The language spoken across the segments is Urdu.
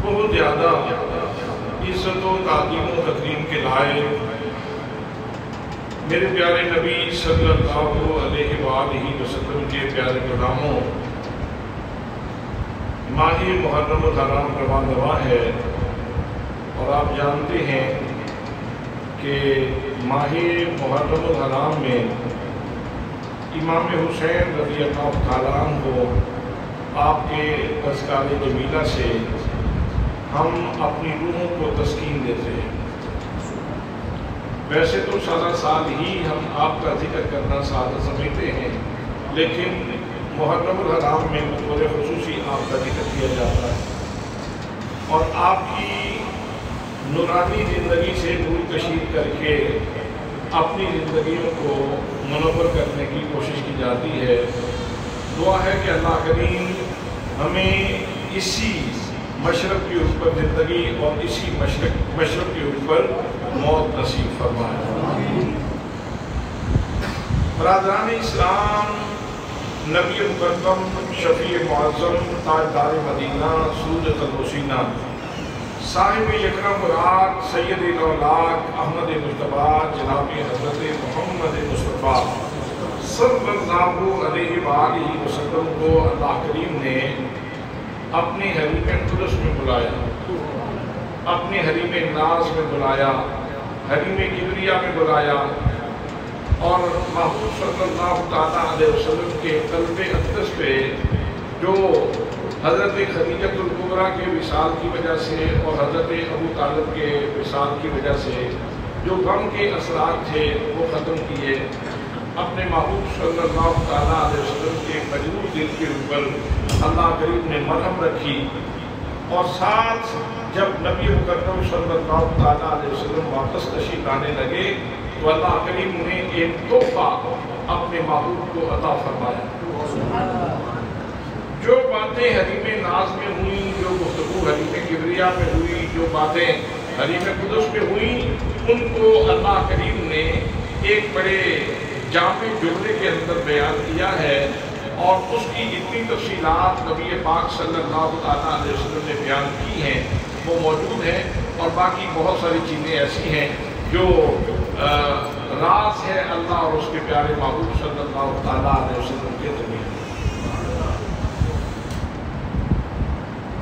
بہت زیادہ عزت و تعظیم و تکریم کے لائق میرے پیارے نبی صلی اللہ علیہ وآلہ وسلم کے پیارے غلاموں، ماہ محرم الحرام رواں رواں ہے، اور آپ جانتے ہیں کہ ماہ محرم الحرام میں امام حسین رضی اللہ تعالیٰ عنہ آپ کے تذکار جمیلہ سے ہم اپنی روحوں کو تسکین دیتے ہیں۔ ویسے تو سارا سال ہی ہم آپ کا ذکر کرنا سعادت سمجھتے ہیں، لیکن محرم الحرام میں بطور خصوصی آپ کا ذکر کیا جاتا ہے، اور آپ کی نورانی زندگی سے نور کشید کر کے اپنی زندگیوں کو منور کرنے کی کوشش کی جاتی ہے۔ دعا ہے کہ اللہ کریم ہمیں اسی مشرق کے اوپر زندگی اور اسی مشرق کے اوپر موت نصیب فرمائے۔ برادران اسلام، نبی مقدم، شفیع معظم، تاجدار مدینہ، سرور قلب و سینہ، صاحب یکرم مراد، سید الاولاق، احمد مجتبیٰ، جناب حضرت محمد مصطفیٰ صلی اللہ علیہ وآلہ وسلم کو اللہ کریم نے اپنے حریم قدس میں بلایا، اپنے حریم ناز میں بلایا، حریم کبریہ میں بلایا، اور محبوب صلی اللہ تعالیٰ علیہ وسلم کے قلب اقدس پہ جو حضرت خدیجۃ الکبریٰ کے وصال کی وجہ سے اور حضرت ابو طالب کے وصال کی وجہ سے جو غم کے اثرات تھے وہ ختم کیے، اپنے محبوب صلی اللہ تعالیٰ علیہ وسلم کے مجروح دل کے اوپر اللہ کریم نے مرہم رکھی، اور ساتھ جب نبی مقدم صلی اللہ تعالیٰ علیہ وسلم واپس تشریف لانے لگے تو اللہ کریم نے ایک تحفہ اپنے محبوب کو عطا فرمایا۔ جو باتیں حریم ناز میں ہوئیں، جو گفتگو حریم کبریہ میں ہوئی، جو باتیں حریم قدس میں ہوئیں، ان کو اللہ کریم نے ایک بڑے جامع جملے کے اندر بیان کیا ہے، اور اس کی اتنی تفصیلات نبی پاک صلی اللہ تعالیٰ علیہ وسلم نے بیان کی ہیں، وہ موجود ہیں، اور باقی بہت ساری چیزیں ایسی ہیں جو راز ہے اللہ اور اس کے پیارے محبوب صلی اللہ تعالیٰ علیہ وسلم کے درمیان۔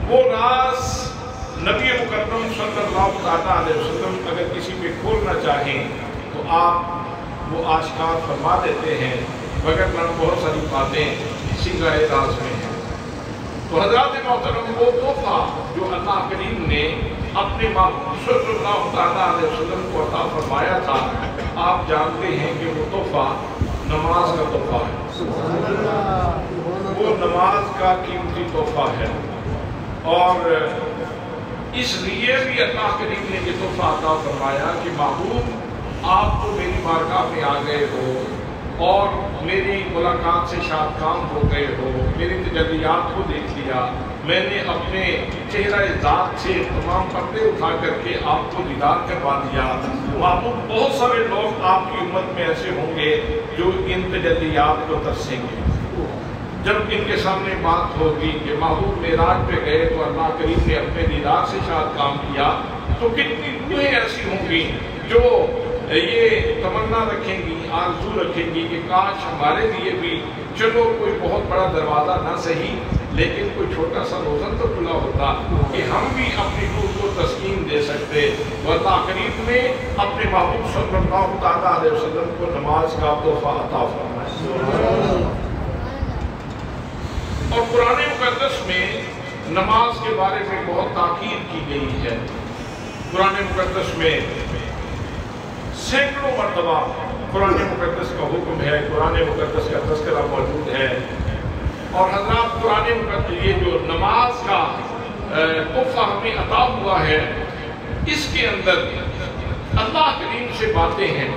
وہ راز نبی مقدم صلی اللہ تعالیٰ علیہ وسلم اگر کسی پہ کھولنا چاہیں تو آپ وہ آشکار فرما دیتے ہیں، مگر بہت ساری باتیں سنگائے راز میں ہیں۔ تو حضرات محترم، وہ تحفہ جو اللہ کریم نے اپنے محبوب صلی اللہ تعالیٰ علیہ وسلم کو عطا فرمایا تھا، آپ جانتے ہیں کہ وہ تحفہ نماز کا تحفہ ہے، وہ نماز کا قیمتی تحفہ ہے، اور اس لیے بھی اللہ کریم نے یہ تحفہ عطا فرمایا کہ محبوب آپ تو میری بارگاہ میں آ گئے ہو اور میری ملاقات سے شاد کام ہو گئے ہو، میری تجلیات کو دیکھ لیا، میں نے اپنے چہرہ ذات سے تمام پردے اٹھا کر کے آپ کو دیدار کروا دیا۔ محبوب، بہت سارے لوگ آپ کی امت میں ایسے ہوں گے جو ان تجلیات کو ترسیں گے۔ جب ان کے سامنے بات ہوگی کہ محبوب معراج پہ گئے تو اللہ کریم نے اپنے دیدار سے شاد کام کیا، تو کتنی روحیں ایسی ہوں گی جو یہ تمنا رکھیں گی، آرزو رکھیں گی کہ کاش ہمارے لیے بھی چلو کوئی بہت بڑا دروازہ نہ صحیح لیکن کوئی چھوٹا سا روزن تو کھلا ہوتا کہ ہم بھی اپنی روح کو تسکین دے سکتے۔ تو اللہ کریم نے اپنے محبوب صلی اللہ تعالیٰ علیہ وسلم کو نماز کا تحفہ عطا فرمایا، اور قرآن مقدس میں نماز کے بارے میں بہت تاکید کی گئی ہے۔ قرآن مقدس میں سینکڑوں مرتبہ قرآن مقدس کا حکم ہے، قرآن مقدس کا تذکرہ موجود ہے، اور حضرات قرآن مقدس یہ جو نماز کا تحفہ ہمیں عطا ہوا ہے، اس کے اندر اللہ کریم سے باتیں ہیں۔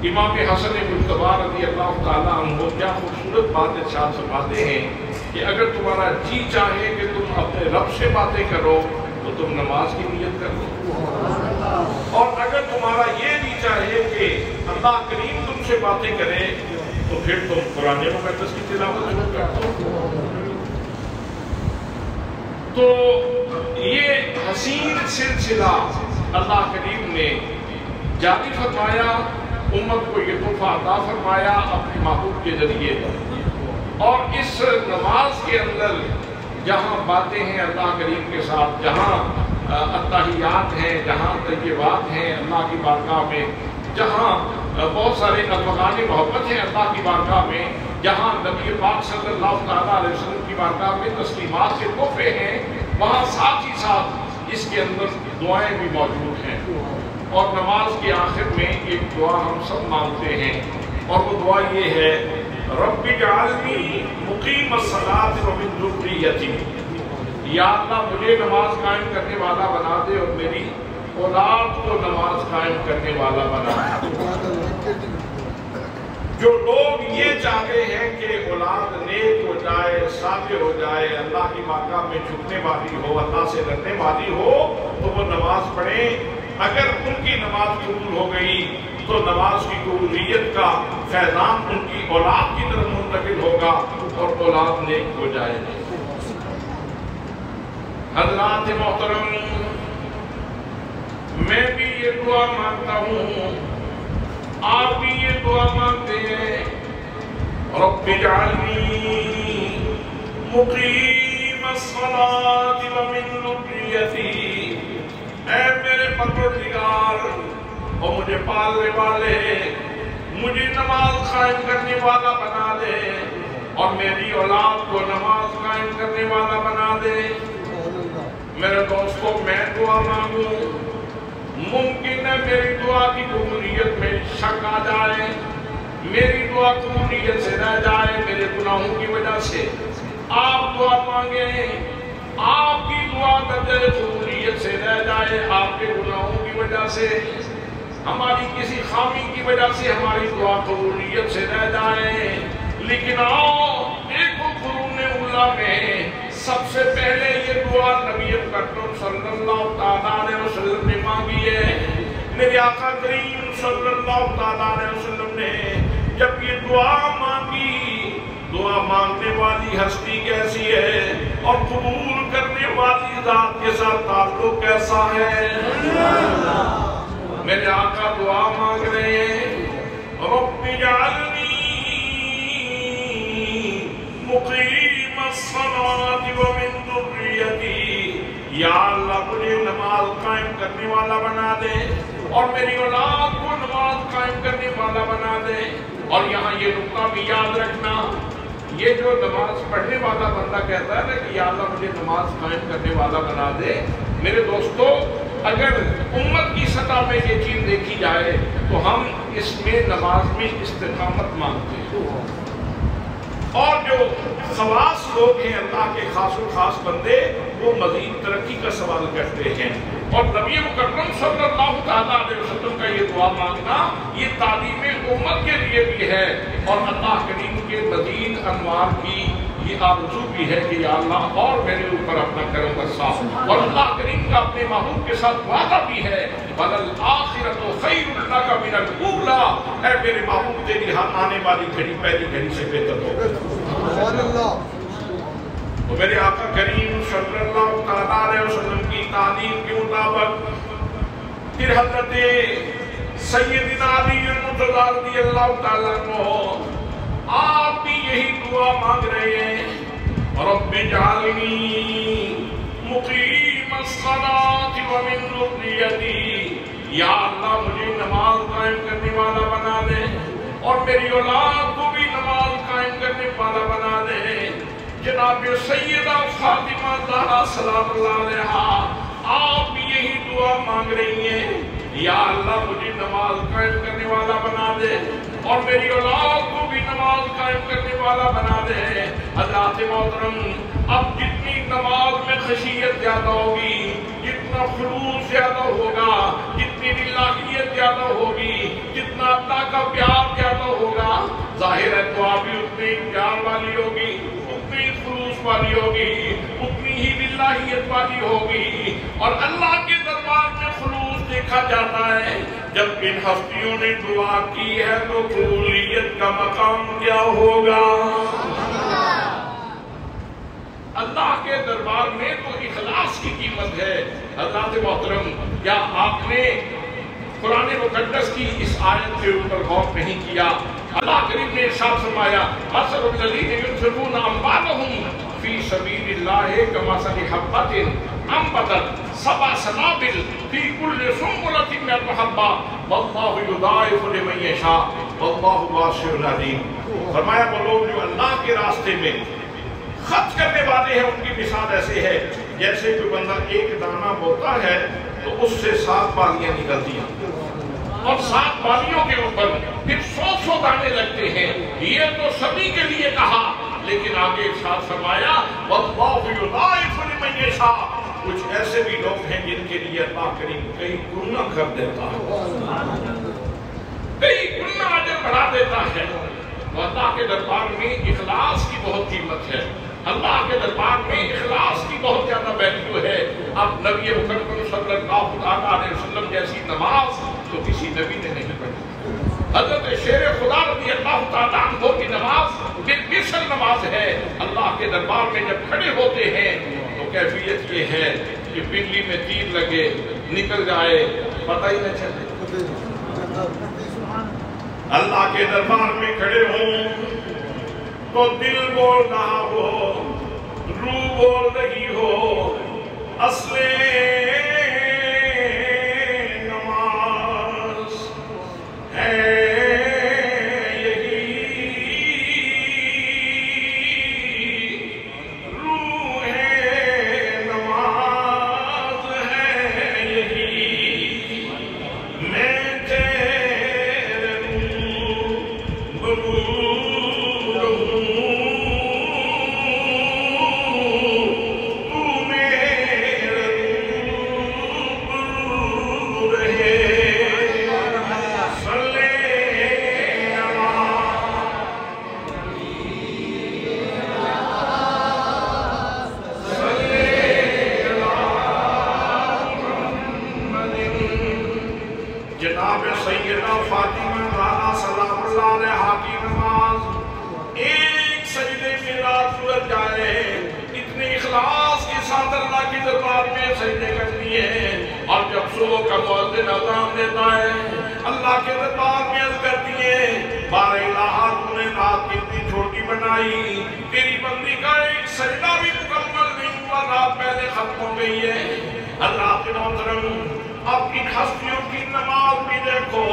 امام حسن مجتبیٰ رضی اللہ تعالیٰ عنہ کیا خوبصورت بات ارشاد فرماتے ہیں کہ اگر تمہارا جی چاہے کہ تم اپنے رب سے باتیں کرو تو تم نماز کی نیت کر لو، اور اگر تمہارا یہ بھی چاہے کہ اللہ کریم تم سے باتیں کرے تو پھر تم قرآن مقدس کی تلاوت شروع کر دو۔ تو یہ حسین سلسلہ اللہ کریم نے جاری فرمایا، امت کو یہ تحفہ عطا فرمایا اپنے محبوب کے ذریعے۔ اور اس نماز کے اندر جہاں باتیں ہیں اللہ کریم کے ساتھ، جہاں التحیات ہیں، جہاں طیبات ہیں اللہ کی بارگاہ میں، جہاں بہت سارے افغان محبت ہیں اللہ کی بارگاہ میں، جہاں نبی پاک صلی اللہ تعالیٰ علیہ وسلم کی بارگاہ میں تسلیمات کے تحفے ہیں، وہاں ساتھ ہی ساتھ اس کے اندر دعائیں بھی موجود ہیں۔ اور نماز کے آخر میں ایک دعا ہم سب مانگتے ہیں، اور وہ دعا یہ ہے، رب اجعلنی مقیم الصلاۃ ومن ذریتی، یا اللہ مجھے نماز قائم کرنے والا بنا دے اور میری اولاد کو نماز قائم کرنے والا بنا دے۔ جو لوگ یہ چاہتے ہیں کہ اولاد نیک ہو جائے، صالح ہو جائے، اللہ کی بارگاہ میں جھکنے والی ہو، اللہ سے ڈرنے والی ہو، تو وہ نماز پڑھیں۔ اگر ان کی نماز قبول ہو گئی تو نماز کی قبولیت کا فیضان ان کی اولاد کی طرف منتقل ہوگا اور اولاد نیک ہو جائے گی۔ حضرات محترم، میں بھی یہ دعا مانگتا ہوں، آپ بھی یہ دعا مانگتے ہیں، رب اجعلنی مقیم الصلاۃ ومن ذریتی، اے میرے پروردگار اور مجھے پالنے والے، مجھے نماز قائم کرنے والا بنا دے اور میری اولاد کو نماز قائم کرنے والا بنا دے۔ میرے دوستو، میں دعا مانگوں، ممکن ہے میری دعا کی قبولیت میں شک آ جائے، میری دعا قبولیت سے رہ جائے میرے گناہوں کی وجہ سے۔ آپ دعا مانگیں، آپ کی دعا درجہ قبولیت سے رہ جائے آپ کے گناہوں کی وجہ سے، ہماری کسی خامی کی وجہ سے ہماری دعا قبولیت سے رہ جائے۔ لیکن آؤ دیکھو قرون اولیٰ میں سب سے پہلے یہ دعا نبی مکرم صلی اللہ تعالیٰ علیہ وسلم نے مانگی ہے۔ میرے آقا کریم صلی اللہ تعالیٰ علیہ وسلم نے جب یہ دعا مانگی، دعا مانگنے والی ہستی کیسی ہے اور قبول کرنے والی ذات کے ساتھ تعلق کیسا ہے۔ میرے آقا دعا مانگ رہے ہیں، رب اجعلنی مقیم الصلاۃ ومن ذریتی، یا اللہ مجھے نماز قائم کرنے والا بنا دے اور میری اولاد کو نماز قائم کرنے والا بنا دے۔ اور یہاں یہ نقطہ بھی یاد رکھنا، یہ جو نماز پڑھنے والا بندہ کہتا ہے نا کہ یا اللہ مجھے نماز قائم کرنے والا بنا دے، میرے دوستو اگر امت کی سطح میں یہ چیز دیکھی جائے تو ہم اس میں نماز میں استقامت مانگتے ہیں۔ اور جو خواص لوگ ہیں اللہ کے خاص و خاص بندے، وہ مزید ترقی کا سوال کرتے ہیں۔ اور نبی مکرم صلی اللہ تعالیٰ علیہ وسلم کا یہ دعا مانگنا یہ تعلیم امت کے لیے بھی ہے، اور اللہ کریم کے مزید انوار کی یہ آرزو بھی ہے کہ یا اللہ اور میرے اوپر اپنا کرم برسا۔ اور اللہ کریم کا اپنے محبوب کے ساتھ وعدہ بھی ہے، وَلَلْآخِرَةُ خَيْرٌ لَكَ مِنَ الْأُولَىٰ، اے میرے محبوب تیری آنے والی گھڑی پہلی گھڑی سے بہتر ہوگا۔ تو میرے آقا کریم صلی اللہ تعالیٰ علیہ وسلم کی تعلیم کے مطابق پھر حضرت سیدنا علی المرتضیٰ رضی اللہ تعالیٰ عنہ آپ بھی یہی دعا مانگ رہے ہیں، رب اجعلنی مقیم الصلاۃ ومن ذریتی، یا اللہ مجھے نماز قائم کرنے والا بنا دے اور میری اولاد کو بھی نماز قائم کرنے والا بنا دے۔ جناب سیدہ فاطمہ زہرا سلام اللہ علیہا آپ بھی یہی دعا مانگ رہی ہیں، یا اللہ مجھے نماز قائم کرنے والا بنا دے اور میری اولاد کو بھی نماز قائم کرنے والا بنا دے۔ حضرات محترم، اب جتنی نماز میں خشیت زیادہ ہوگی، جتنا خلوص زیادہ ہوگا، جتنی الہیت زیادہ ہوگی، جتنا اللہ کا پیار زیادہ ہوگا، ظاہر ہے دعا بھی اتنی پیار والی ہوگی، اتنی خلوص والی ہوگی، اتنی ہی الہیت والی ہوگی۔ اور اللہ کے دربار میں خلوص دیکھا جاتا ہے، جب ان ہستیوں نے دعا کی ہے تو قبولیت کا مقام کیا ہوگا؟ اللہ کے دربار میں تو اخلاص کی قیمت ہے۔ حضرات محترم، کیا آپ نے قرآن مقدس کی اس آیت کے اوپر غور نہیں کیا؟ اللہ کریم نے ارشاد فرمایا مثل الذین ينفقون اموالهم فی سبیل اللہ کمثل حبۃ انبتت سبع سنابل فی کل سنبلۃ مئۃ حبۃ واللہ یضاعف لمن یشاء واللہ واسع علیم۔ فرمایا وہ لوگ جو اللہ کے راستے میں خرچ کرنے والے ہیں ان کی مثال ایسے ہے جیسے کوئی بندہ ایک دانہ بوتا ہے تو اس سے 7 بالیاں نکلتی ہیں اور 7 بالیوں کے اوپر پھر 100 دانے لگتے ہیں۔ یہ تو سبھی کے لیے کہا، لیکن آگے ارشاد فرمایا واللہ یضاعف لمن یشاء، کچھ ایسے بھی لوگ ہیں جن کے لیے اللہ کریم کئی گنا کر دیتا ہے، کئی گنا اجر بڑھا دیتا ہے۔ تو اللہ کے دربار میں اخلاص کی بہت قیمت ہے، اللہ کے دربار میں اخلاص کی بہت زیادہ ویلیو ہے۔ اب نبی مکرم صلی اللہ علیہ وسلم جیسی نماز تو کسی نبی نے نہیں پڑھی۔ حضرت شیر خدا رضی اللہ تعالیٰ عنہ کی نماز بالمثل نماز ہے۔ اللہ کے دربار میں جب کھڑے ہوتے ہیں تو کیفیت یہ ہے کہ بجلی میں تیر لگے نکل جائے پتہ ہی نہ چلے۔ اللہ کے دربار میں کھڑے ہوں تو دل بول رہا ہو، روح بول رہی ہو، اصل نماز ہے یہی، روح نماز ہے یہی، میں تیرے روح جناب سیدہ فاطمہ زہرا سلام اللہ علیہا کی نماز ایک سجدے میں رات گزر جائے، اتنے اخلاص کے ساتھ اللہ کے دربار میں سجدے کرتی ہے، اور جب صبح کا مؤذن اذان دیتا ہے اللہ کے دربار میں عرض کرتی ہے بار الہا تو نے رات کتنی چھوٹی بنائی، تیری بندی کا ایک سجدہ بھی مکمل نہیں ہوا، رات پہلے ختم ہو گئی ہے۔ اللہ کے محترم، اب ان ہستیوں کی نماز بھی دیکھو،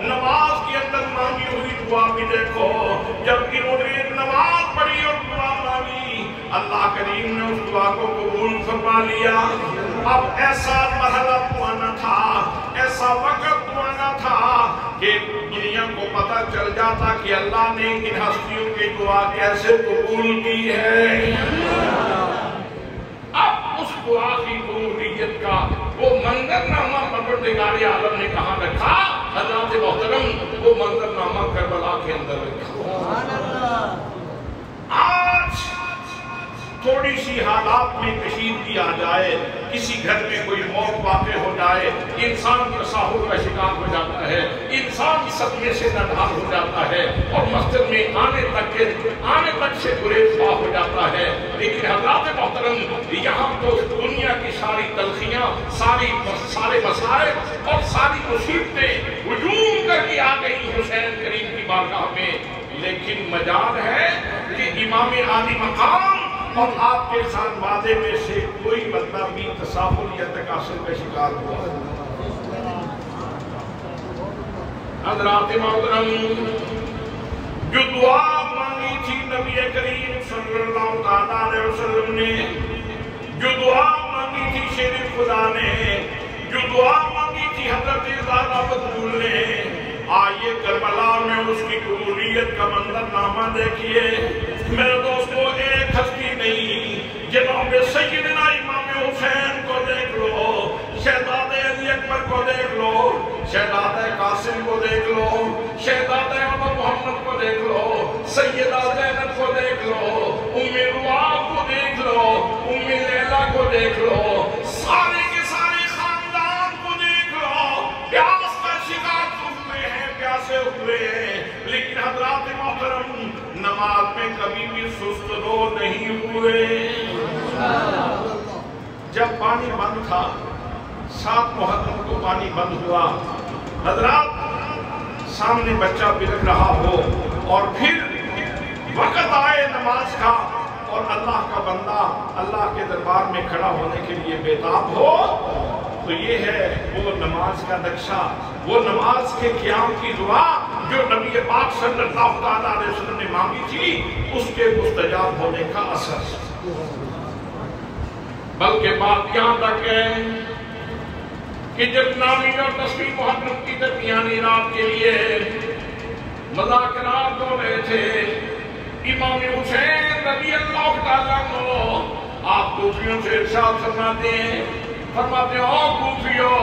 نماز کے اندر مانگی ہوئی دعا بھی دیکھو، جب انہوں نے نماز پڑھی اور دعا مانگی اللہ کریم نے اس دعا کو قبول فرما لیا۔ اب ایسا مرحلہ تو آنا تھا، ایسا وقت تو آنا تھا کہ دنیا کو پتہ چل جاتا کہ اللہ نے ان ہستیوں کی دعا کیسے قبول کی ہے۔ اب اس دعا کی قبولیت کا وہ منظرنامہ پروردگار عالم نے کہاں رکھا؟ حضرات محترم، وہ منظرنامہ کربلا کے اندر رکھا۔ آج تھوڑی سی حالات میں کشیدگی آ جائے، کسی گھر میں کوئی موت واقع ہو جائے، انسان تصاہر کا شکار ہو جاتا ہے، انسان صدمے سے نڈھال ہو جاتا ہے اور مسجد میں آنے تک سے گریز پا ہو جاتا ہے۔ لیکن حضرات محترم، یہاں تو دنیا کی ساری تلخیاں، سارے مسائل اور ساری مصیبتیں ہجوم کر کے آ گئی حسین کریم کی بارگاہ میں، لیکن مجال ہے کہ امام عالی مقام اور آپ کے ساتھ وعدے میں سے کوئی بندہ بھی تصاہر یا تکاسل کا شکار ہوا۔ حضرات محترم، جو دعا مانگی تھی نبی کریم صلی اللہ علیہ وسلم نے، جو دعا مانگی تھی شیر خدا نے، جو دعا مانگی تھی حضرت زہرا بتول نے، آئیے کربلا میں اس کی قبولیت کا منظرنامہ دیکھیے۔ میرے دوستو، ایک ہستی نہیں، جناب سیدنا امام حسین کو دیکھ لو، شہزادہ علی اکبر کو دیکھ لو، شہزادہ قاسم کو دیکھ لو، شہزادہ ابو محمد کو دیکھ لو، سیدہ زینب کو دیکھ لو، ام رواب کو دیکھ لو، ام لیلہ کو دیکھ لو، سارے کے سارے خاندان کو دیکھ لو، پیاس کا شکار ہوئے ہیں، پیاسے ہوئے ہیں، لیکن حضرات محترم نماز میں کبھی بھی سست رو نہیں ہوئے۔ جب پانی بند تھا، 7 محرم کو پانی بند ہوا، حضرات سامنے بچہ بلک رہا ہو اور پھر وقت آئے نماز کا اور اللہ کا بندہ اللہ کے دربار میں کھڑا ہونے کے لیے بیتاب ہو، تو یہ ہے وہ نماز کا نقشہ، وہ نماز کے قیام کی دعا جو نبی پاک صلی اللہ علیہ وسلم نے مانگی تھی، اس کے مستجاب ہونے کا اثر۔ بلکہ بات یہاں تک ہے کہ جب نامی اور 10ویں محرم کی درمیانی رات کے لیے مذاکرات ہو رہے تھے، امام حسین رضی اللہ تعالیٰ عنہ آپ کوفیوں سے ارشاد فرماتے ہو کوفیو،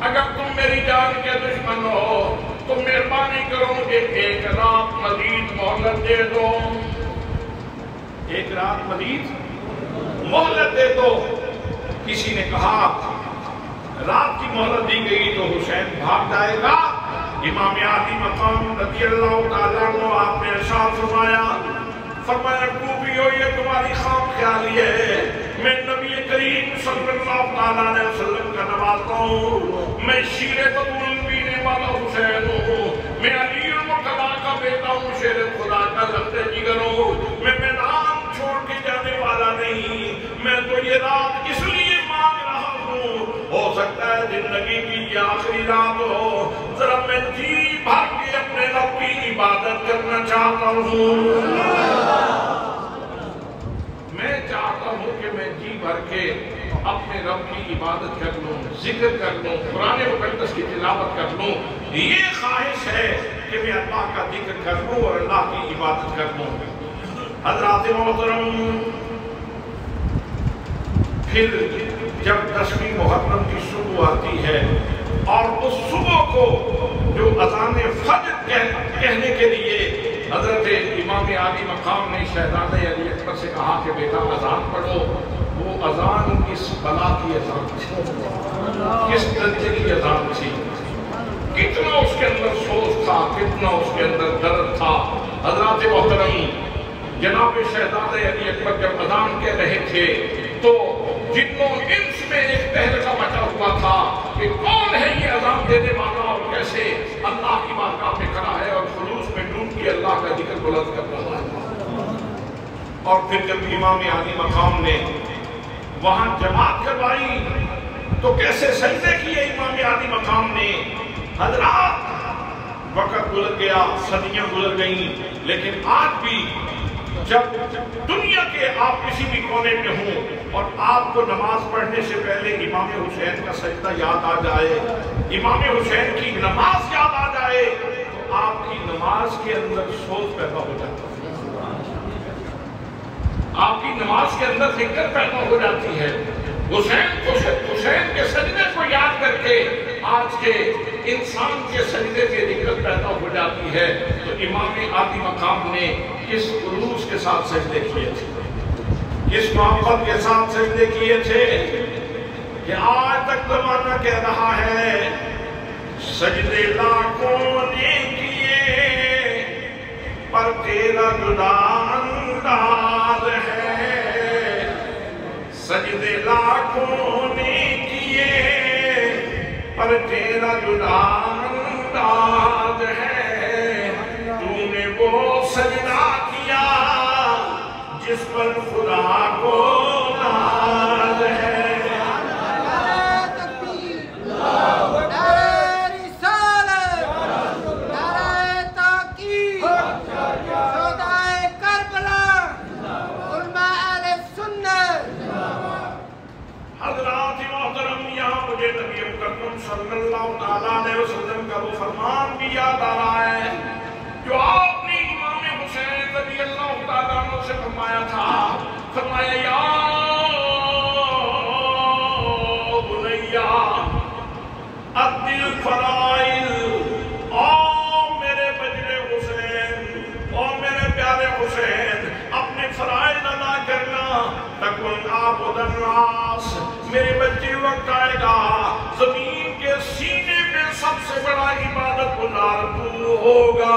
اگر تم میری جان کے دشمن ہو تو مہربانی کرو مجھے 1 رات مزید مہلت دے دو، 1 رات مزید مہلت دے دو۔ کسی نے کہا رات کی مہلت دی گئی تو حسین بھاگ جائے گا۔ امام عالی مقام رضی اللہ تعالیٰ عنہ آپ نے ارشاد فرمایا کوفیو، یہ تمہاری خام خیالی ہے، میں نبی کریم صلی اللہ علیہ وسلم کا نوازا ہوں، میں شیر بطول پینے والا حسین ہوں، میں علی المرتضیٰ کا بیٹا ہوں، شیر خدا کا لخت جگر ہوں، میں میدان چھوڑ کے جانے والا نہیں، میں تو یہ رات اس لیے مانگ رہا ہوں، ہو سکتا ہے زندگی کی یہ آخری رات ہو، ذرا میں جی بھر کے اپنے رب کی عبادت کرنا چاہتا ہوں، میں چاہتا ہوں کہ میں جی بھر کے اپنے رب کی عبادت کر لوں، ذکر کر لوں، قرآن مقدس کی تلاوت کر لوں، یہ خواہش ہے کہ میں اللہ کا ذکر کر لوں اور اللہ کی عبادت کر لوں۔ حضرات محترم، پھر جب 10ویں محرم کی صبح آتی ہے اور اس صبح کو جو اذان فجر کہنے کے لیے حضرت امام عالی مقام نے شہزادہ علی اکبر سے کہا کہ بیٹا اذان پڑھو، وہ اذان کس بلا کی اذان تھی، کس درجے کی اذان تھی، کتنا اس کے اندر سوچ تھا، کتنا اس کے اندر درد تھا۔ حضرات محترم، جناب شہزادہ علی اکبر جب اذان کہہ رہے تھے تو جنوں انس میں ایک تہلکہ مچا ہوا تھا کہ کون ہے یہ اذان دینے والا اور کیسے اللہ کی بارگاہ میں کھڑا ہے اور خلوص میں ڈوب کے اللہ کا ذکر بلند کر رہا ہے۔ اور پھر جب امام عالی مقام نے وہاں جماعت کروائی تو کیسے سجدے کیے امام عالی مقام نے۔ حضرات، وقت گزر گیا، صدیاں گزر گئیں، لیکن آج بھی جب دنیا کے آپ کسی بھی کونے میں ہوں اور آپ کو نماز پڑھنے سے پہلے امام حسین کا سجدہ یاد آ جائے، امام حسین کی نماز یاد آ جائے، تو آپ کی نماز کے اندر سوچ پیدا ہو جاتا ہے، آپ کی نماز کے اندر فکر پیدا ہو جاتی ہے۔ حسین کے سجدے کو یاد کر کے آج کے انسان کے سجدے کی دقت پیدا ہو جاتی ہے۔ تو امام عالی مقام نے کس خلوص کے ساتھ سجدے کیے تھے، کس محبت کے ساتھ سجدے کیے تھے کہ آج تک زمانہ کہہ رہا ہے سجدے لاکھوں نے کیے پر تیرا جدا انداز ہے، سجدے لاکھوں نے کیے پر تیرا جدا انداز ہے، تو نے وہ سجدہ کیا جس پر خدا کو ناز ہے۔ صلی اللہ علیہ وسلم کا وہ فرمان بھی یاد آ رہا ہے جو آپ نے امام حسین رضی اللہ تعالیٰ عنہ سے فرمایا تھا، فرمایا یا بنیا ادی الفرائض، او میرے بجلے حسین، او میرے پیارے حسین، اپنے فرائض ادا کرنا، تکن عابد الناس، میرے بچے وقت آئے گا زمین کے سینے میں سب سے بڑا عبادت گزار تو ہوگا۔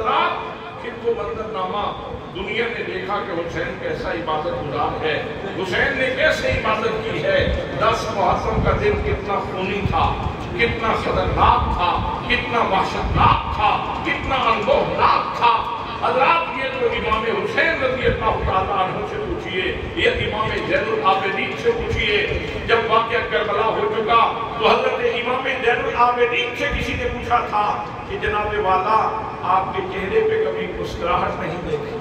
حضرات پھر وہ منظرنامہ دنیا نے دیکھا کہ حسین کیسا عبادت گزار ہے، حسین نے کیسے عبادت کی ہے۔ 10 محرم کا دن کتنا خونی تھا، کتنا خطرناک تھا، کتنا وحشتناک تھا، کتنا اندوہناک تھا۔ حضرات یہ تو امام حسین رضی اللہ تعالیٰ عنہ سے پوچھئے، یہ امام زین العابدین سے پوچھئے۔ جب واقعہ کربلا ہو چکا تو حضرت امام زین العابدین سے کسی نے پوچھا تھا کہ جناب والا آپ کے چہرے پہ کبھی مسکراہٹ نہیں دیکھی،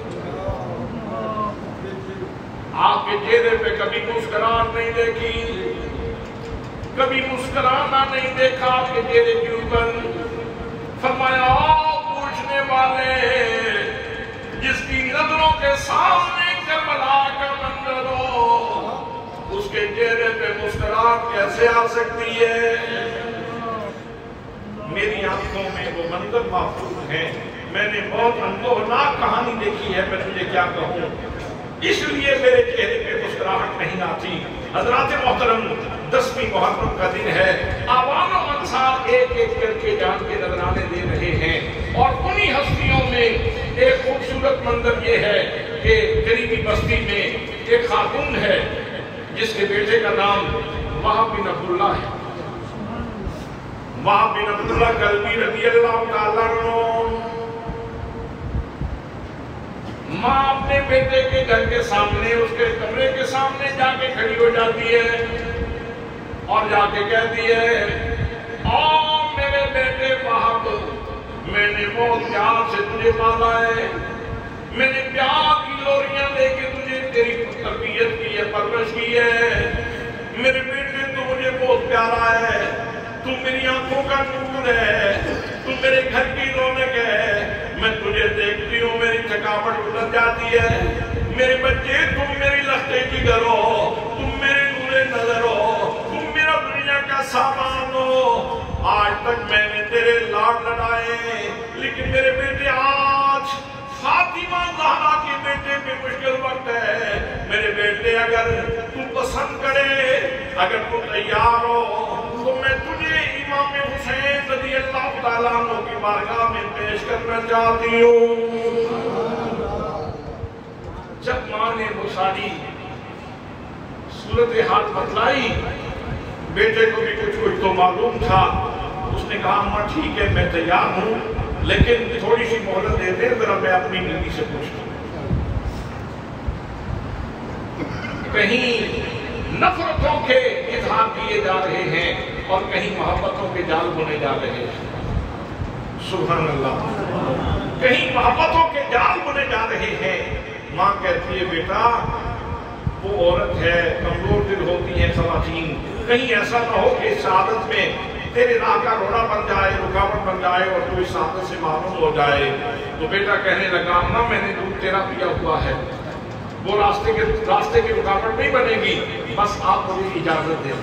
آپ کے چہرے پہ کبھی مسکراہٹ نہیں دیکھی، کبھی مسکرانا نہیں دیکھا آپ کے چہرے کے اوپر۔ فرمایا پوچھنے والے جس کی نظروں کے سامنے کربلا کا منظر ہو، اس کے چہرے پہ مسکراہٹ کیسے آ سکتی ہے؟ میری آنکھوں میں وہ منظر محفوظ ہیں، میں نے بہت اندوہناک کہانی دیکھی ہے، میں تجھے کیا کہوں، اس لیے میرے چہرے پہ مسکراہٹ نہیں آتی۔ حضرات محترم 10ویں محرم کا دن ہے، عوام و انصار ایک ایک کر کے جان کے نذرانے دے رہے ہیں، اور انہی ہستیوں میں ایک خوبصورت منظر یہ ہے کہ قریبی بستی میں ایک خاتون ہے جس کے بیٹے کا نام وہب بن عبداللہ ہے۔ وہب بن عبداللہ کلبی رضی اللہ تعالیٰ عنہ، ماں اپنے بیٹے کے گھر کے سامنے، اس کے کمرے کے سامنے جا کے کھڑی ہو جاتی ہے اور جا کے کہتی ہے، او میرے بیٹے وہب، میں نے بہت پیار سے تجھے پالا ہے، میں نے پیار کی لوریاں دے کے تجھے تیری تربیت کی ہے، پرورش کی ہے، میرے بیٹے تو مجھے بہت پیارا ہے، تو میری آنکھوں کا نور ہے، تو میرے گھر کی رونق ہے، میں تجھے دیکھتی ہوں میری تھکاوٹ اتر جاتی ہے، میرے بچے تم میری لختے جگر ہو، تم میرے نور نظر ہو، تم میرا دنیا کا سامان ہو، آج تک میں نے تیرے لاڈ لڑائے، لیکن میرے بیٹے آج فاطمہ زہرا کے بیٹے پہ مشکل وقت ہے، میرے بیٹے اگر تو پسند کرے، اگر تو تیار ہو تو میں تجھے امام حسین رضی اللہ تعالیٰ عنہ کی بارگاہ میں پیش کرنا چاہتی ہوں۔ جب ماں نے وہ ساری صورتحال بتلائی، بیٹے کو بھی کچھ تو معلوم تھا، اس نے کہا اماں ٹھیک ہے میں تیار ہوں، لیکن تھوڑی سی مہلت دے دے، ذرا میں اپنی بیوی سے پوچھتا ہوں۔ کہیں نفرتوں کے اظہار کیے جا رہے ہیں اور کہیں محبتوں کے جال بنے جا رہے ہیں، سبحان اللہ، کہیں محبتوں کے جال بنے جا رہے ہیں۔ ماں کہتی ہے بیٹا وہ عورت ہے، کمزور دل ہوتی ہیں خواتین، کہیں ایسا نہ ہو کہ اس عادت میں تیرے راہ کا روڑا بن جائے، رکاوٹ بن جائے اور تو اس عادت سے معلوم ہو جائے۔ تو بیٹا کہنے لگا اماں میں نے دودھ تیرا پیا ہوا ہے، وہ راستے کی رکاوٹ نہیں بنے گی، بس آپ مجھے اجازت دیں۔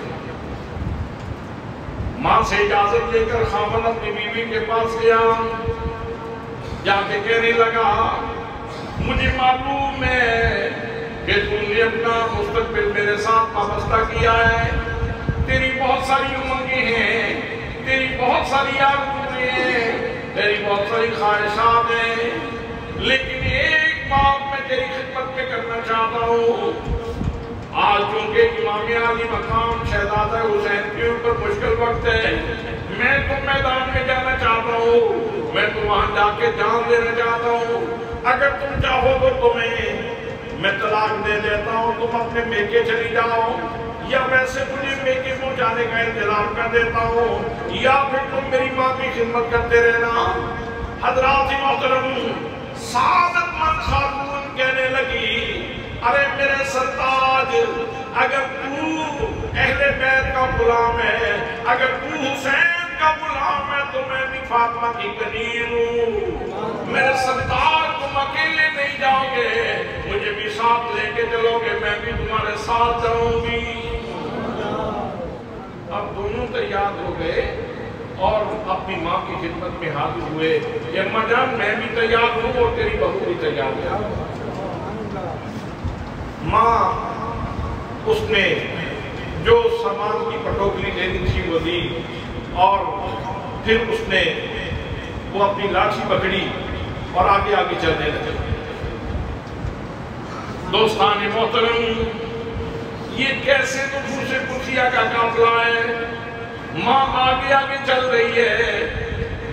ماں سے اجازت لے کر خاوند اپنی بیوی کے پاس گیا، جا کے کہنے لگا مجھے معلوم ہے کہ تم نے اپنا مستقبل میرے ساتھ وابستہ کیا ہے، تیری بہت ساری امنگیں ہیں، تیری بہت ساری آرزویں ہیں، تیری بہت ساری خواہشات ہیں، لیکن ایک بات میں تیری خدمت میں کرنا چاہتا ہوں۔ آج چونکہ امام علی مقام شہزادہ حسین کے اوپر مشکل وقت ہے، میں تو میدان میں جانا چاہتا ہوں، میں تو وہاں جا کے جان دینا چاہتا ہوں، اگر تم چاہو تو تمہیں میں طلاق دے دیتا ہوں، تم اپنے میکے چلی جاؤ، یا ویسے تجھے میکے پہنچانے کا انتظام کر دیتا ہوں، یا پھر تم میری ماں کی خدمت کرتے رہنا۔ حضرات محترم، سعادت مند خاتون کہنے لگی ارے میرے سرتاج، اگر تو اہل بیت کا غلام ہے، اگر تو حسین کا غلام ہے تو میں بھی فاطمہ کی کنیر ہوں، میرے سرتاج تم اکیلے نہیں جاؤ گے، مجھے بھی ساتھ لے کے چلو گے، میں بھی تمہارے ساتھ جاؤں گی۔ اب دونوں تیار ہو گئے اور اپنی ماں کی خدمت میں حاضر ہوئے، کہ اماں جان میں بھی تیار ہوں اور تیری بہو بھی تیار ہے۔ ماں اس نے جو سامان کی پٹوکری لینی تھی وہ دی، اور پھر اس نے وہ اپنی لاٹھی پکڑی اور آگے آگے چلنے لگے۔ دوستان محترم، یہ کیسے نفوس قدسیہ کا قافلہ ہے؟ ماں آگے آگے چل رہی ہے،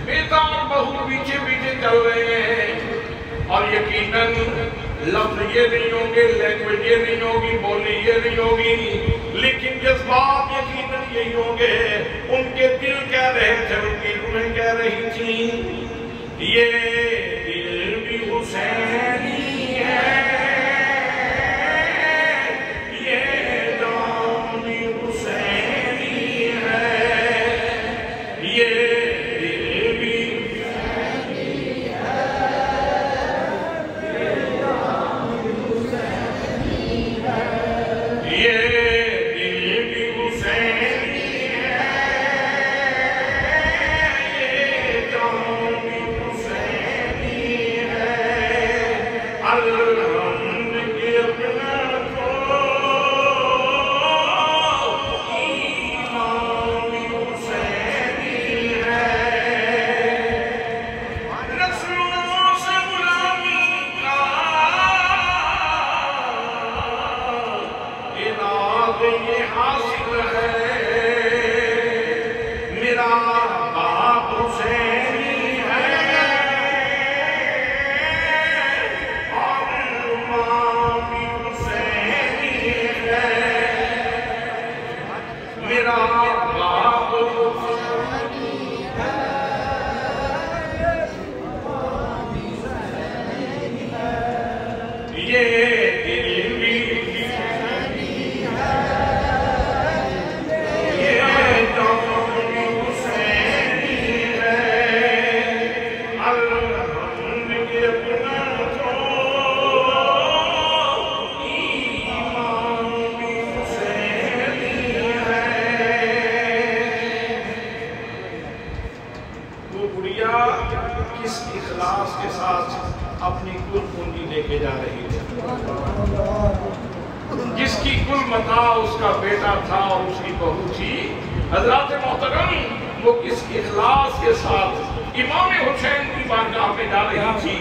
بیٹا اور بہو پیچھے پیچھے چل رہے ہیں، اور یقیناً لفظ یہ نہیں ہوں گے، لینگویج یہ نہیں ہوگی، بولی یہ نہیں ہوگی، لیکن جذبات یقیناً یہی ہوں گے۔ ان کے دل کہہ رہے تھے، ان کی روحیں کہہ رہی تھیں، یہ دل بھی حسینی ہے، یہ جان بھی حسینی ہے، یہ دل بھی حسینی ہے، یہ جان بھی حسینی ہے، یہ جس کی کل متاع اس کا بیٹا تھا اور اس کی بہو تھی۔ حضرات محترم، وہ کس اخلاص کے ساتھ امام حسین کی بارگاہ میں جا رہی تھی،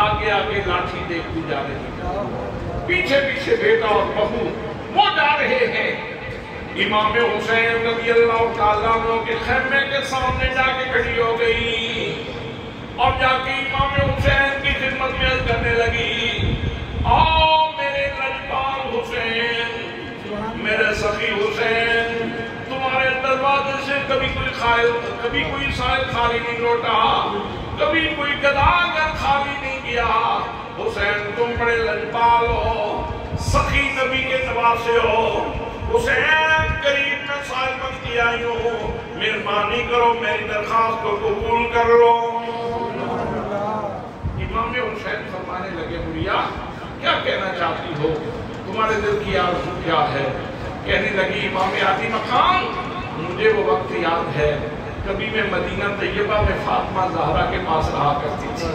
آگے آگے لاٹھی دیکھتی جا رہی تھی، پیچھے پیچھے بیٹا اور بہو وہ جا رہے ہیں۔ امام حسین رضی اللہ تعالیٰ عنہ کے خیمے کے سامنے جا کے کھڑی ہو گئی اور جا کے امام حسین کی خدمت میں عرض کرنے لگی، آؤ میرے لجپال حسین، میرے سخی حسین، تمہارے دروازے سے کبھی کوئی سائل خالی نہیں لوٹا، کبھی کوئی گداگر خالی نہیں گیا۔ حسین تم بڑے لجپال ہو، سخی نبی کے نواسے ہو، حسین قریب میں سائل بن کے آئی ہوں، مہربانی کرو میری درخواست کو قبول کر لو۔ امام حسین فرمانے لگے، بڑھیا کیا کہنا چاہتی ہو، تمہارے دل کی آرزو کیا ہے؟ کہنے لگی، امام عالی مقام، مجھے وہ وقت یاد ہے کبھی میں مدینہ طیبہ میں فاطمہ زہرا کے پاس رہا کرتی تھی۔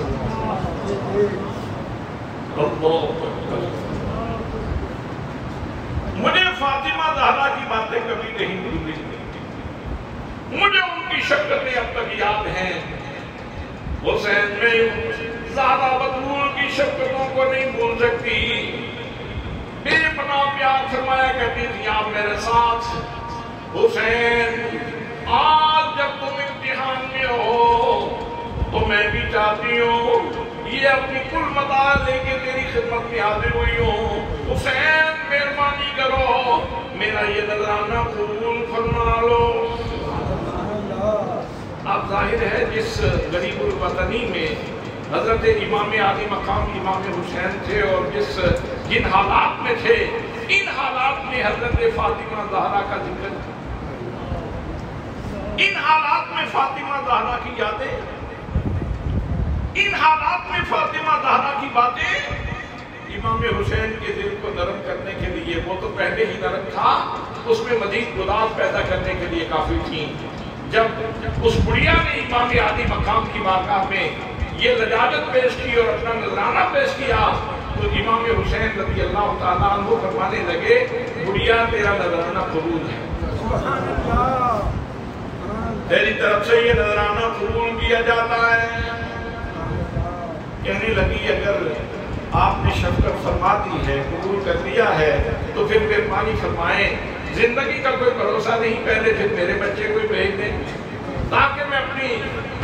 مجھے فاطمہ زہرا کی باتیں کبھی نہیں بھولی، مجھے ان کی شفقتیں اب تک یاد ہیں۔ حسین میں زہرا بطول کی شفقتوں کو نہیں بھول سکتی، بے پناہ پیار فرمایا کرتی تھی آپ میرے ساتھ۔ حسین آج جب تم امتحان میں ہو تو میں بھی چاہتی ہوں یہ اپنی کل متاع لے کے تیری خدمت میں حاضر ہوئی ہوں، حسین مہربانی کرو میرا یہ نذرانہ قبول فرما لو۔ اب ظاہر ہے جس غریب الوطنی میں حضرت امام عالی مقام امام حسین تھے اور جن حالات میں تھے، ان حالات میں حضرت فاطمہ زہرا کا ذکر، ان حالات میں فاطمہ زہرا کی یادیں، ان حالات میں فاطمہ زہرا کی باتیں امام حسین کے دل کو نرم کرنے کے لیے، وہ تو پہلے ہی نرم تھا، اس میں مزید گداز پیدا کرنے کے لیے کافی تھیں۔ جب اس بڑھیا نے امام عالی مقام کی بارگاہ میں یہ لجاجت پیش کی اور اپنا نذرانہ پیش کیا تو امام حسین رضی اللہ تعالیٰ عنہ فرمانے لگے، بڑھیا تیرا نذرانہ قبول ہے، تیری طرف سے یہ نذرانہ قبول کیا جاتا ہے۔ کہنے لگی اگر آپ نے شفقت فرما دی ہے، قبول کر لیا ہے، تو پھر مہربانی فرمائیں، زندگی کا کوئی بھروسہ نہیں، پہلے پھر میرے بچے کو بھیج دیں تاکہ میں اپنی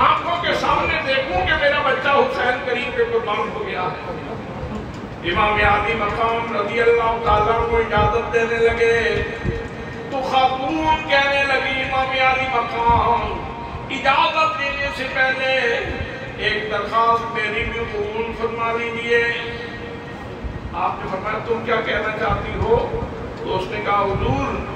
آنکھوں کے سامنے دیکھوں کہ میرا بچہ حسین کریم پہ قربان ہو گیا ہے۔ امام علی مقام رضی اللہ تعالیٰ کو اجازت دینے لگے تو خاتون کہنے لگی امام علی مقام اجازت دینے سے پہلے ایک درخواست میری بھی قبول فرما لیجیے۔ آپ نے فرمایا تم کیا کہنا چاہتی ہو؟ تو اس نے کہا حضور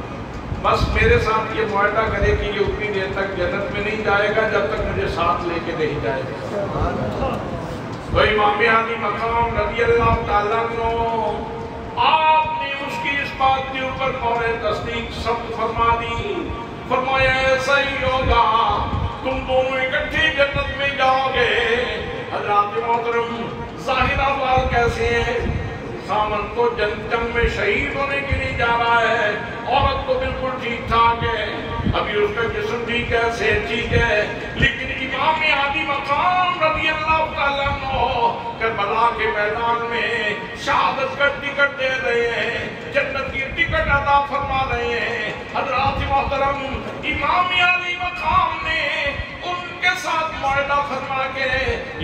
بس میرے ساتھ یہ معاہدہ کرے کہ یہ اتنی دیر تک جنت میں نہیں جائے گا جب تک مجھے ساتھ لے کے نہیں جائے گا۔ تو امام علی مقام رضی اللہ تعالیٰ عنہ آپ نے اس کی اس بات کے اوپر فوراً تصدیق ثبت فرما دی، فرمایا ایسا ہی ہوگا، تم دونوں اکٹھے جنت میں جاؤ گے۔ حضرات محترم ظاہرہ حال کیسے ہے؟ خامن تو جنگ میں شہید ہونے کے لیے جا رہا ہے، عورت تو بالکل ٹھیک ٹھاک ہے، ابھی اس کا جسم ٹھیک ہے، صحت ٹھیک ہے، لیکن امام علی مقام رضی اللہ تعالیٰ عنہ کربلا کے میدان میں شہادت کا ٹکٹ دے رہے ہیں، جنت کی ٹکٹ عطا فرما رہے ہیں۔ حضرات محترم امام علی مقام نے ان کے ساتھ معاہدہ فرما کے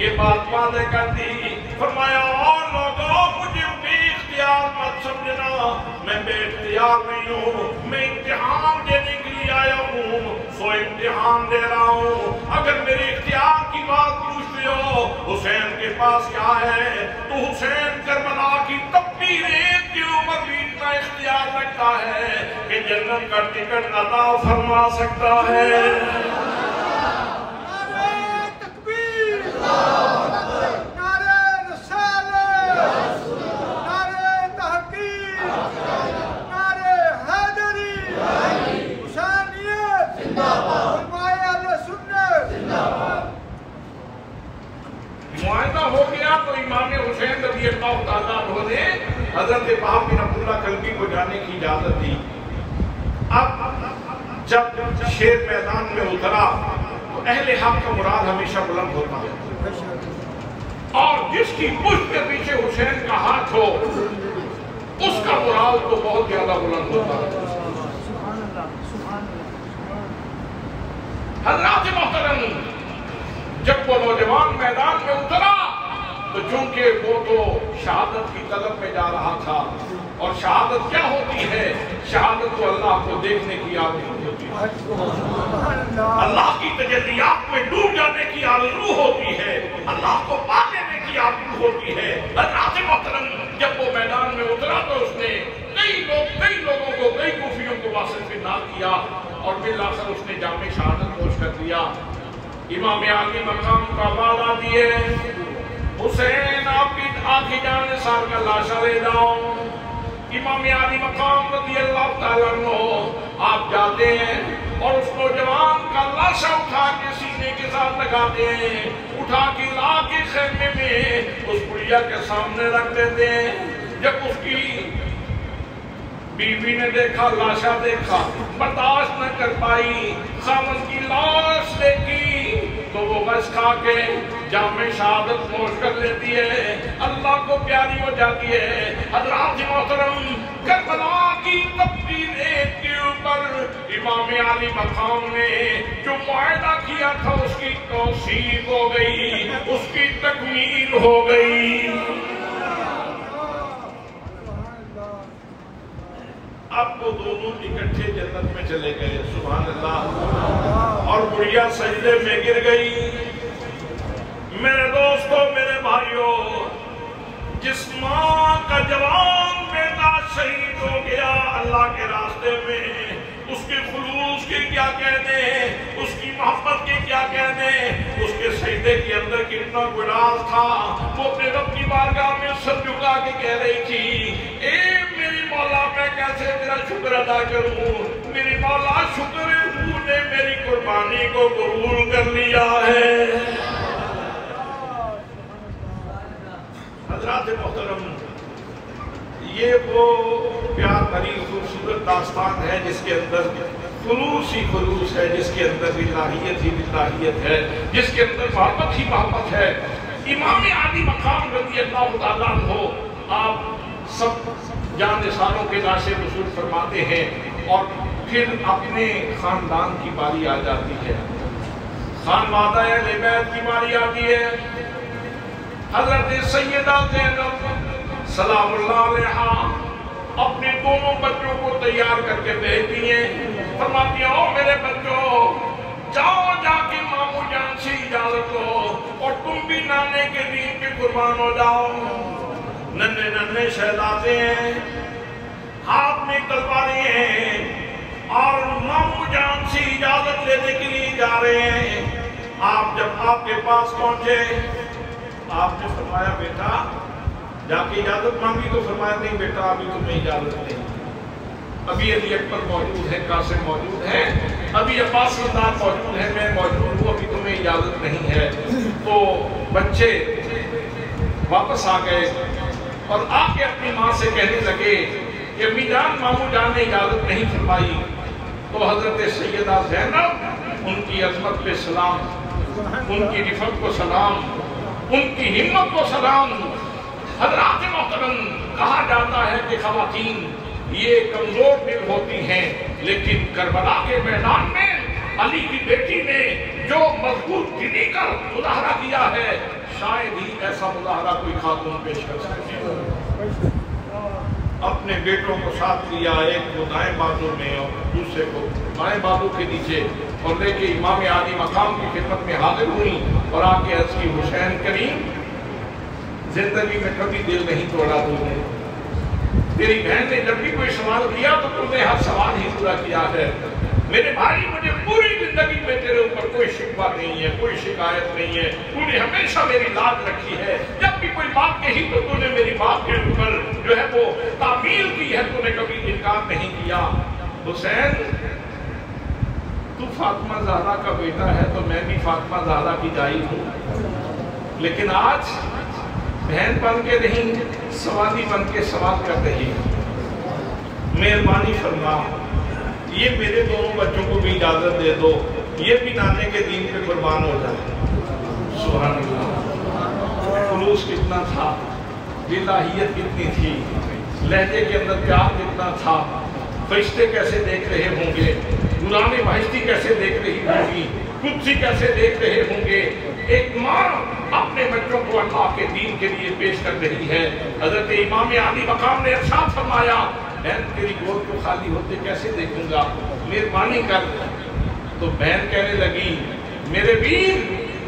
یہ بات واضح کر دی، فرمایا اور لوگوں مجھے بے اختیار مت سمجھنا، میں بے اختیار نہیں ہوں، میں امتحان دینے کے لیے آیا ہوں، سو امتحان دے رہا ہوں۔ اگر میرے اختیار کی بات پوچھتے ہو حسین کے پاس کیا ہے تو حسین کربلا کی تپتی ریت کے اوپر بھی اتنا اختیار رکھتا ہے کہ جنت کا ٹکٹ عطا فرما سکتا ہے۔ معاہدہ ہو گیا تو امام حسین رضی اللہ تعالیٰ عنہ نے حضرت وہب بن عبداللہ کلبی کو جانے کی اجازت دی۔ اب جب شیر میدان میں اترا تو اہل حق کا مراد ہمیشہ بلند ہوتا ہے، اور جس کی پشت کے پیچھے حسین کا ہاتھ ہو اس کا مراد تو بہت زیادہ بلند ہوتا ہے۔ حضرات محترم جب وہ نوجوان میدان میں اترا تو چونکہ وہ تو شہادت کی طلب میں جا رہا تھا، اور شہادت کیا ہوتی ہے؟ شہادت تو اللہ کو دیکھنے کی آرزو ہوتی ہے، اللہ کی تجلیات میں ڈوب جانے کی آرزو ہوتی ہے، اللہ کو پا لینے کی آرزو ہوتی ہے۔ حضرات محترم جب وہ میدان میں اترا تو اس نے کئی لوگوں کو، کئی کوفیوں کو واصل فنار کیا، اور بالآخر اس نے جامع شہادت نوش کر دیا۔ امام علی مقام کا وعدہ دیے حسین آپ کی آنکھی جان نثار کا لاشا لے جاؤ۔ امام علی مقام رضی اللہ تعالیٰ عنہ آپ جاتے ہیں اور اس نوجوان کا لاشا اٹھا کے سینے کے ساتھ لگاتے ہیں، اٹھا کے لا کے خیمے میں اس بڑھیا کے سامنے رکھ دیتے ہیں۔ جب اس کی بیوی نے دیکھا، لاشا دیکھا، برداشت نہ کر پائی، خامن کی لاش دیکھی تو وہ غش کھا کے جامع شہادت نوش کر لیتی ہے، اللہ کو پیاری ہو جاتی ہے۔ حضرات محترم کربلا کی تپتی ریت کے اوپر امام علی مقام نے جو معاہدہ کیا تھا اس کی توثیق ہو گئی، اس کی تکمیل ہو گئی۔ اب وہ دونوں اکٹھے جنت میں چلے گئے، سبحان اللہ، اور بڑھیا سجدے میں گر گئی۔ میرے دوستو، میرے بھائیو، جس ماں کا جوان بیٹا شہید ہو گیا اللہ کے راستے میں، اس کے خلوص کے کیا کہنے، اس کی محبت کے کیا کہنے، اس کے سجدے کے اندر کتنا گناہ تھا۔ وہ اپنے رب کی بارگاہ میں سر جھکا کے کہہ رہی تھی، اے میری مولا میں کیسے تیرا شکر ادا کروں، میری مولا شکر ہے تو نے میری قربانی کو قبول کر لیا ہے۔ حضرات محترم، یہ وہ پیار بھری خوبصورت داستان ہے جس کے اندر خلوص ہی خلوص ہے، جس کے اندر الہیت ہی الہیت ہے، جس کے اندر محبت ہی محبت ہے۔ امام عالی مقام رضی اللہ تعالیٰ عنہ آپ سب جانثاروں کے لاشے وصول فرماتے ہیں اور پھر اپنے خاندان کی باری آ جاتی ہے، خانوادہ اہل بیت کی باری آتی ہے۔ حضرت سیدہ زینب سلام اللہ علیہا اپنے دونوں بچوں کو تیار کر کے بھیجتی ہیں، فرماتی ہیں او میرے بچوں جاؤ جا کے مامو جان سے اجازت لو اور تم بھی نانے کے دین پہ قربان ہو جاؤ۔ ننھے ننھے شہزادے ہیں، ہاتھ میں تلواریں ہیں اور مامو جان سے اجازت لینے کے لیے جا رہے ہیں۔ آپ جب آپ کے پاس پہنچے آپ نے فرمایا بیٹا جا کے اجازت مانگی تو فرمایا نہیں بیٹا ابھی تمہیں اجازت نہیں، ابھی علی اکبر موجود ہے، قاسم موجود ہے، ابھی عباس سردار موجود ہے، میں موجود ہوں، ابھی تمہیں اجازت نہیں ہے۔ تو بچے واپس آ گئے اور آ کے اپنی ماں سے کہنے لگے کہ امی جان مامو جان نے اجازت نہیں فرمائی۔ تو حضرت سیدہ زینب ان کی عظمت پہ سلام، ان کی رفت کو سلام، ان کی ہمت کو سلام۔ حضرات محترم کہا جاتا ہے کہ خواتین یہ کمزور دل ہوتی ہیں، لیکن کربلا کے میدان میں علی کی بیٹی نے جو مضبوط دلی کا مظاہرہ کیا ہے شاید ہی ایسا مظاہرہ کوئی خاتون پیش کر سکتی ہے۔ اپنے بیٹوں کو ساتھ لیا، ایک کو دائیں بازو میں اور دوسرے کو بائیں بازو کے نیچے، اور لے کے امام عالی مقام کی خدمت میں حاضر ہوئی اور آ کے عرض کی حسین کریم زندگی میں کبھی دل نہیں توڑا تو نے، تیری بہن نے جب بھی کوئی سوال کیا تو تم نے ہر سوال ہی پورا کیا ہے، میرے بھائی مجھے پوری زندگی میں تیرے اوپر کوئی شکوہ نہیں ہے، کوئی شکایت نہیں ہے، تو نے ہمیشہ میری لاج رکھی ہے، جب بھی کوئی بات کہی تو تو نے میری بات کے اوپر جو ہے وہ تعمیل کی ہے، تو نے کبھی انکار نہیں کیا۔ حسین تو فاطمہ زہرا کا بیٹا ہے تو میں بھی فاطمہ زہرا کی دائی ہوں، لیکن آج بہن بن کے نہیں سوادی بن کے سوال کر رہی ہے، مہربانی فرما یہ میرے دونوں بچوں کو بھی اجازت دے دو، یہ بھی نانے کے دین پہ قربان ہو جائے۔ سبحان اللہ، خلوص کتنا تھا، الہیت کتنی تھی، لہجے کے اندر پیار کتنا تھا، فرشتے کیسے دیکھ رہے ہوں گے، نورانی بہشتی کیسے دیکھ رہی ہوں گی، قدسی کیسے دیکھ رہے ہوں گے۔ ایک ماں اپنے بچوں کو اللہ کے دین کے لیے پیش کر رہی ہے۔ حضرت امام عالی مقام نے ارشاد فرمایا بہن تیری گود کو خالی ہوتے کیسے دیکھوں گا، مہربانی کر۔ تو بہن کہنے لگی میرے ویر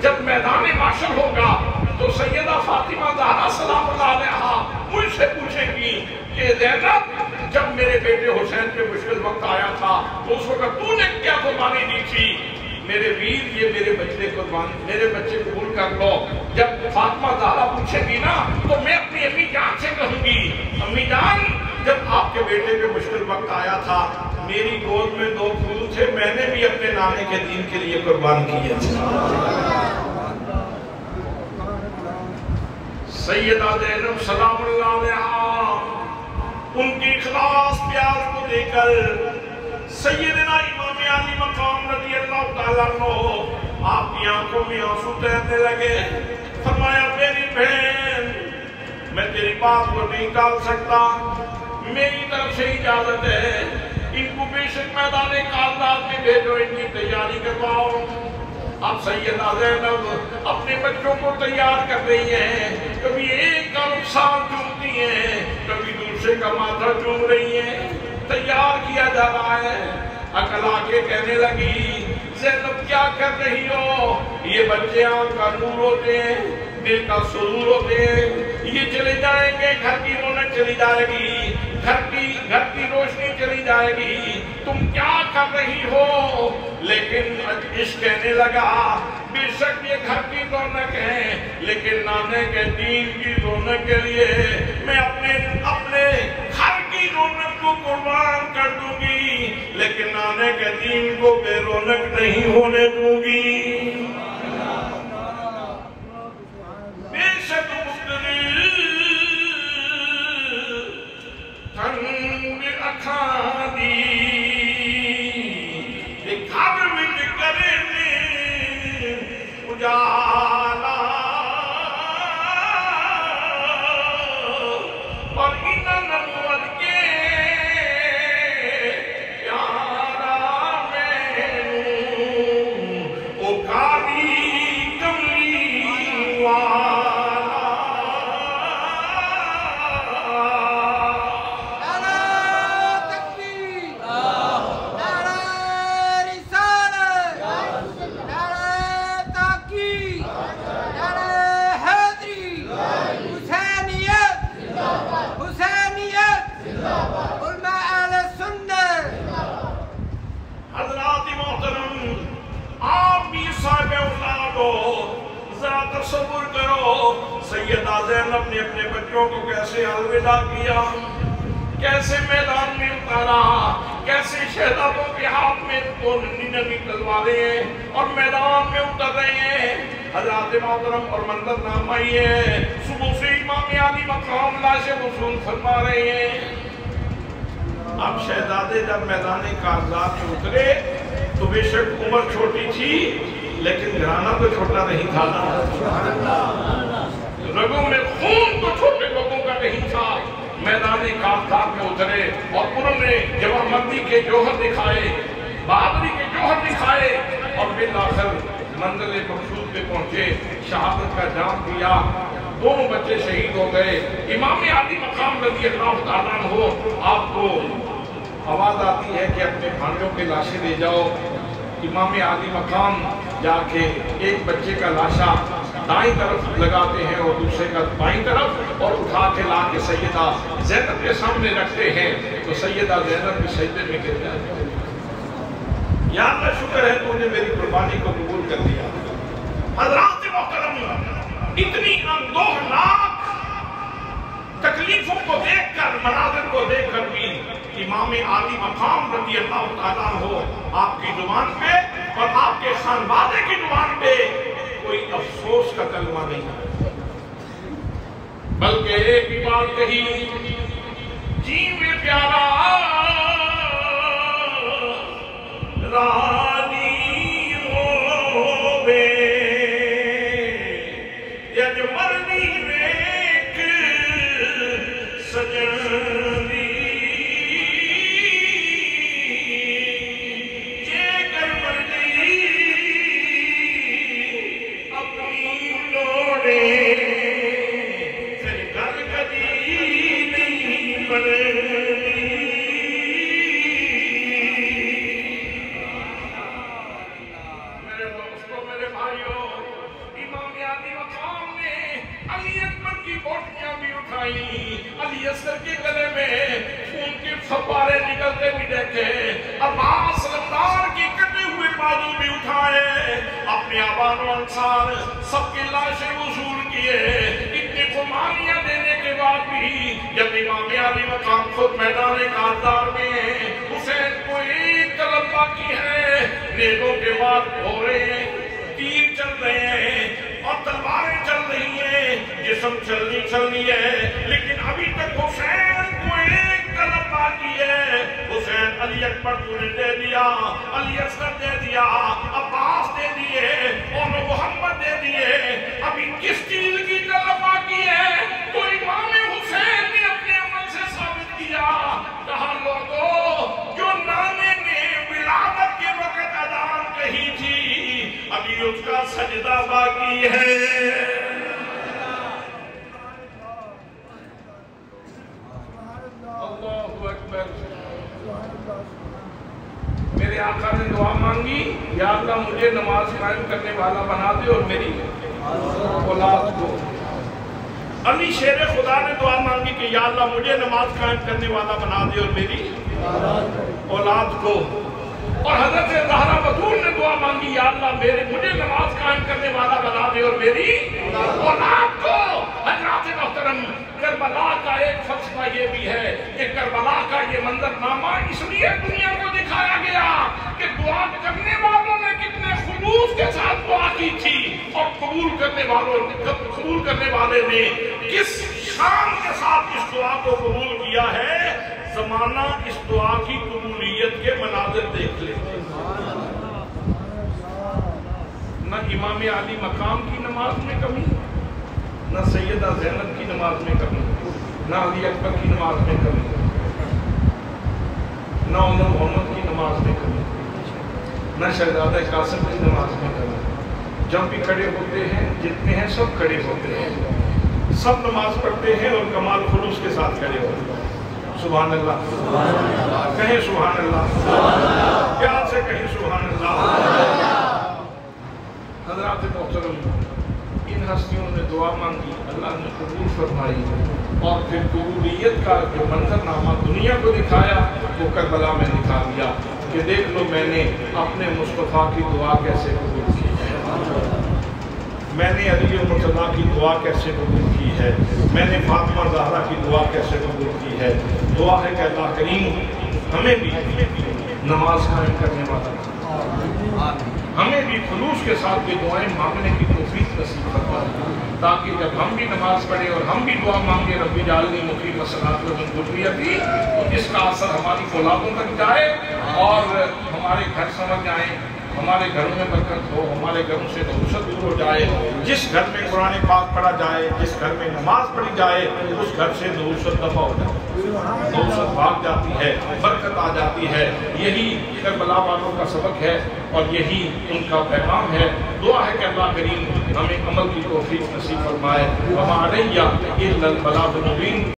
جب میدان معاشر ہوگا تو سیدہ فاطمہ زہرا سلام اللہ علیہا مجھ سے پوچھیں گی کہ زینب جب میرے بیٹے حسین پہ مشکل وقت آیا تھا تو اس وقت تو نے کیا قربانی دی تھی؟ میرے ویر یہ میرے بچے قبول کر لو۔ جب فاطمہ زہرا پوچھے گی نا تو میں اپنی امی جان سے کہوں گی امی جان جب آپ کے بیٹے پہ مشکل وقت آیا تھا میری گود میں 2 پھول تھے، میں نے بھی اپنے نانے کے دین کے لیے قربان کیے تھے۔ سیدہ زینب سلام اللہ علیہا ان کی اخلاص پیار کو دے کر سیدنا امام عالی مقام رضی اللہ تعالیٰ عنہ آپ کی آنکھوں میں آنسو تیرنے لگے۔ فرمایا میری بہن میں تیری بات کو نہیں ٹال سکتا، میری طرف سے اجازت ہے، ان کو بے شک میدان کارزات میں بھیجو، ان کی تیاری کرواؤ۔ اب سیدہ زینب اپنے بچوں کو تیار کر رہی ہیں، کبھی ایک کا رخسار چومتی ہیں، کبھی دوسرے کا ماتھا چوم رہی ہیں، تیار کیا جا رہا ہے۔ عقل آ کے کہنے لگی زینب کیا کر رہی ہو؟ یہ بچے آنکھ کا نور ہوتے ہیں، دل کا سرور ہوتے ہیں، یہ چلے جائیں گے گھر کی رونق چلی جائے گی، گھر کی روشنی چلی جائے گی، تم کیا کر رہی ہو؟ لیکن عشق کہنے لگا بے شک یہ گھر کی رونق ہے، لیکن نانے کے دین کی رونق کے لیے میں اپنے گھر کی رونق کو قربان کر دوں گی، لیکن نانے کے دین کو بے رونق نہیں ہونے دوں گی۔ بے شک تھنگ اکھاں دی گھر وچ کرے نے اجالا تصور کرو سیدہ زینب نے اپنے بچوں کو کیسے الوداع کیا، کیسے میدان میں اتارا، کیسے شہزادوں کے ہاتھ میں دو ننھی ننھی تلواریں ہیں اور میدان میں اتر رہے ہیں۔ حضرات محترم اور منظر نام آئیے، صبح سے امام علی مقام لاشیں وصول فرما رہے ہیں۔ اب شہزادے جب میدان کارزات میں اترے تو بے شک عمر چھوٹی تھی لیکن گھرانہ تو چھوٹا نہیں تھا، رگوں میں خون تو چھوٹے لوگوں کا نہیں تھا۔ میدان کارزات میں اترے اور انہوں نے جوانمردی کے جوہر دکھائے، بہادری کے جوہر دکھائے اور بالآخر منزل مقصود پہ پہنچے، شہادت کا جام دیا، دونوں بچے شہید ہو گئے۔ امام علی مقام رضی اللہ تعالیٰ عنہ آپ کو آواز آتی ہے کہ اپنے بھانجوں کے لاشیں لے جاؤ۔ امام علی مقام جا کے ایک بچے کا لاشا دائیں طرف لگاتے ہیں اور دوسرے کا بائیں طرف، اور اٹھا کے لا کے سیدہ زینب کے سامنے رکھتے ہیں تو سیدہ زینب بھی سجدے میں گر جاتی ہے۔ یا اللہ شکر ہے تو نے میری قربانی کو قبول کر دیا۔ حضرات محترم، اتنی اندوہناک تکلیفوں کو دیکھ کر، مناظر کو دیکھ کر بھی امام علی مقام رضی اللہ تعالیٰ عنہ آپ کی زبان پہ اور آپ کے خانوادے کی زبان پہ کوئی افسوس کا کلمہ نہیں، بلکہ ایک ہی بات کہی، جی میں پیارا رانی ہووے یج مرنی ویک سجنی جے کر مرنی اپنی لوڑے پھر گل کدی نہیں بنے۔ علی اصغر کے گلے میں خون کے فوارے نکلتے بھی دیکھے، عباس رمضان کی کٹے ہوئے بازو بھی اٹھائے، اپنے آبان و انصار سب کے لاشیں وصول کیے۔ اتنی قربانیاں دینے کے بعد بھی جب امام علی مقام خود میدان کارزار میں حسین کو ایک طلب باقی ہے، نیزوں کے بعد ہو رہے ہیں، تیر چل رہے ہیں اور تلواریں چل رہی ہیں، جسم چلنی ہے، لیکن ابھی تک حسین کو ایک طلب باقی ہے۔ حسین علی اکبر کو نے دے دیا، علی اصغر دے دیا، عباس دے دیے اور محمد دے دیے، ابھی کس چیز کی طلب باقی ہے؟ تو امام حسین نے اپنے عمل سے ثابت کیا، کہا لوگوں جو نانے نے ولادت کے وقت اذان کہی تھی ابھی اس کا سجدہ باقی ہے۔ اللہ اکبر۔ میرے آقا نے دعا مانگی، یا اللہ مجھے نماز قائم کرنے والا بنا دے اور میری اولاد کو۔ علی شیر خدا نے دعا مانگی کہ یا اللہ مجھے نماز قائم کرنے والا بنا دے اور میری اولاد کو۔ اور حضرت زہرا بطول نے دعا مانگی، یا اللہ مجھے نماز قائم کرنے والا بنا دے اور میری اولاد کو۔ حضرات محترم، کربلا کا ایک فلسفہ یہ بھی ہے کہ کربلا کا یہ منظرنامہ اس لیے دنیا کو دکھایا گیا کہ دعا کرنے والوں نے کتنے خلوص کے ساتھ دعا کی تھی اور قبول کرنے والے نے کس شان کے ساتھ اس دعا کو قبول کیا ہے۔ زمانہ اس دعا کی قبولیت کے مناظر دیکھ لے، نہ امام علی مقام کی نماز میں کمی، نہ سیدہ زینب کی نماز میں کمی، نہ علی اکبر کی نماز میں کمی، نہ عمر محمد کی نماز میں کمی، نہ شہزادہ قاسم کی نماز میں کمی۔ جب بھی کھڑے ہوتے ہیں، جتنے ہیں سب کھڑے ہوتے ہیں، سب نماز پڑھتے ہیں اور کمال خلوص کے ساتھ کھڑے ہوتے ہیں۔ سبحان اللہ، کہیں سبحان اللہ، پیار سے کہیں سبحان اللہ۔ حضرات محترم، ان ہستیوں نے دعا مانگی، اللہ نے قبول فرمائی اور پھر قبولیت کا جو منظرنامہ دنیا کو دکھایا وہ کربلا میں دکھا دیا کہ دیکھ لو میں نے اپنے مصطفیٰ کی دعا کیسے قبول کی ہے۔ میں نے علی مرتضیٰ کی دعا کیسے قبول کی ہے، میں نے فاطمہ زہرا کی دعا کیسے قبول کی ہے۔ دعا ہے کہ اللہ کریم ہمیں بھی نماز قائم کرنے والا، ہمیں بھی خلوص کے ساتھ یہ دعائیں مانگنے کی توفیق نصیب فرمائے، تاکہ جب ہم بھی نماز پڑھیں اور ہم بھی دعا مانگے رب اجعلنی مقیم الصلاۃ ومن ذریتی، تو اس کا اثر ہماری اولادوں تک جائے اور ہمارے گھر سمجھ جائیں، ہمارے گھروں میں برکت ہو، ہمارے گھروں سے نحوست دور ہو جائے۔ جس گھر میں قرآن پاک پڑھا جائے، جس گھر میں نماز پڑھی جائے، اس گھر سے نحوست دفع ہو جائے، نحوست بھاگ جاتی ہے، برکت آ جاتی ہے۔ یہی کربلا والوں کا سبق ہے اور یہی ان کا پیغام ہے۔ دعا ہے کہ اللہ کریم ہمیں عمل کی توفیق نصیب فرمائے۔ وما علیہ الا البلاغ المبین۔